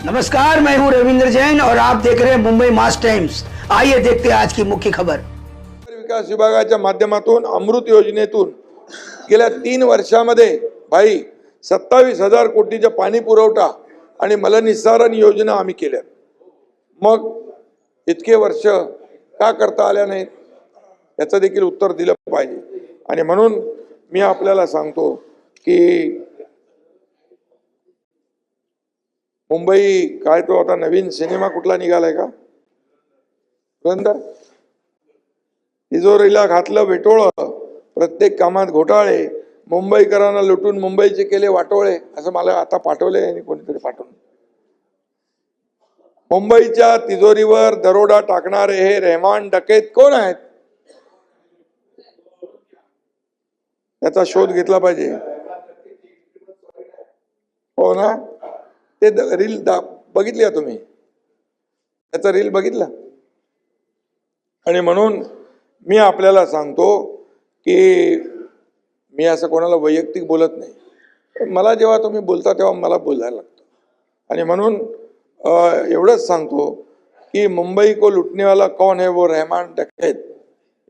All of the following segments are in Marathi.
नमस्कार, मैं हूं रविंद्र जैन और आप देख रहे हैं मुंबई मास टाइम्स। आइए देखते हैं आज की मुख्य खबर। विकास विभागाच्या माध्यमातून अमृत योजनेतून गेल्या 3 वर्षामध्ये भाई 27,000 कोटीचा पाणी पुरवठा आणि मलनिस्सारण योजना आम्ही केल्या। मग इतके वर्ष का करता आल्या नाहीत याचं देखील उत्तर दिलं पाहिजे। आणि म्हणून मी आपल्याला सांगतो की मुंबई काय तो आता नवीन सिनेमा कुठला निघालाय का पुरंदर, तिजोरीला घातलं वेटोळं, प्रत्येक कामात घोटाळे, मुंबईकरांना लुटून मुंबईचे केले वाटोळे, असं मला आता पाठवले आणि कोणीतरी पाठवलं। मुंबईच्या तिजोरीवर दरोडा टाकणारे हे रहमान डकैत कोण आहेत याचा शोध घेतला पाहिजे। हो ना, ते रील बघितली तुम्ही, त्याचा रील बघितला। आणि म्हणून मी आपल्याला सांगतो की मी असं कोणाला वैयक्तिक बोलत नाही, मला जेव्हा तुम्ही बोलता तेव्हा मला बोलायला लागतं। आणि म्हणून एवढंच सांगतो की मुंबई को लुटने वाला कौन है वो रहमान डकैत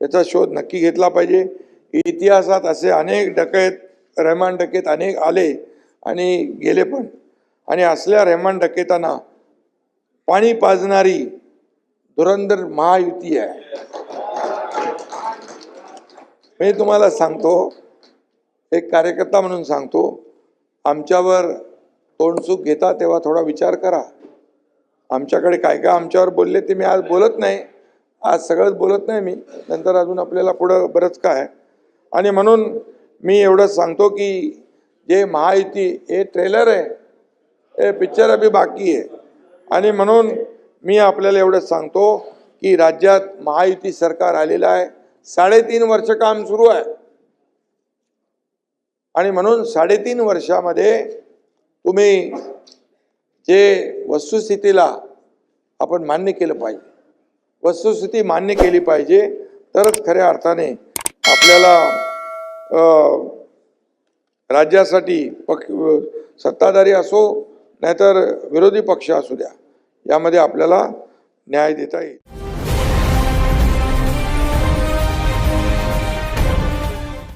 याचा शोध नक्की घेतला पाहिजे। इतिहासात असे अनेक डकैत रहमान डकैत अनेक आले आणि गेले पण, आणि असल्या रहमान डकैतांना पाणी पाजणारी धुरंधर महायुती आहे। मी तुम्हाला सांगतो, एक कार्यकर्ता म्हणून सांगतो, आमच्यावर तोंडसुख घेता तेव्हा थोडा विचार करा। आमच्याकडे काय काय आमच्यावर बोलले ते मी आज बोलत नाही, आज सगळंच बोलत नाही मी, नंतर अजून आपल्याला पुढं बरंच काय। आणि म्हणून मी एवढंच सांगतो की जे महायुती हे ट्रेलर आहे, हे पिक्चर अभी बाकी आहे। आणि म्हणून मी आपल्याला एवढंच सांगतो की राज्यात महायुती सरकार आलेलं आहे, 3.5 वर्ष काम सुरू आहे। आणि म्हणून 3.5 वर्षामध्ये तुम्ही जे वस्तुस्थितीला आपण मान्य केलं पाहिजे, वस्तुस्थिती मान्य केली पाहिजे, तरच खऱ्या अर्थाने आपल्याला राज्यासाठी सत्ताधारी असो नाहीतर विरोधी पक्ष असू द्या, यामध्ये आपल्याला न्याय देता येईल।